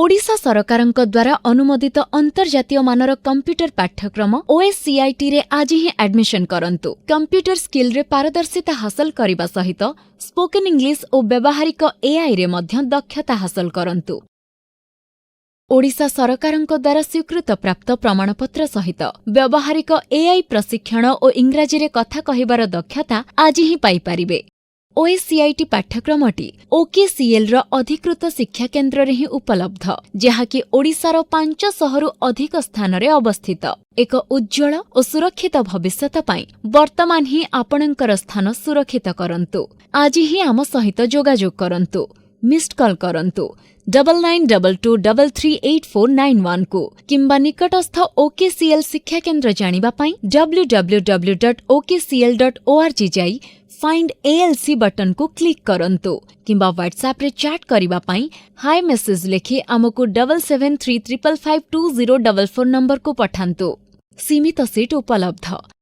ओडिशा सरकारंक द्वारा अनुमोदित अंतर्जातीय मानर कंप्यूटर पाठ्यक्रम OSCIT रे आज ही एडमिशन करंतु। कंप्यूटर स्किल रे पारदर्शिता हासिल करिबा सहित स्पोकन इंग्लिश और व्यावहारिक AI रे मध्य दक्षता हासिल करंतु। ओडिशा सरकारंक द्वारा स्वीकृत प्राप्त प्रमाणपत्र सहित व्यावहारिक AI प्रशिक्षण और इंग्राजी रे कथा कहिबार दक्षता आज ही पाई पारिबे। OSCIT पाठ्यक्रमटी OKCL र अधिकृत शिक्षा केन्द्र रे ही उपलब्ध, जहाँकि ओडिशार 500 रु अधिक स्थान रे अवस्थित। एक उज्ज्वल और सुरक्षित भविष्यत पाई वर्तमान ही आपणकर स्थान सुरक्षित करंतु। आज ही आम सहित जोगाजोग करंतु। मिस्ड कॉल करंतु 9922338491 को किंबा निकटस्थ OKCL शिक्षा केन्द्र जानिबा पाई www.okcl.org जाई फाइंड ALC बटन को क्लिक करंतु किंबा व्हाट्सएप रे चैट करिबा पाई हाय मेसेज लेखि आमको 7733552044 नंबर को पठांतु। सीमित सीट उपलब्ध।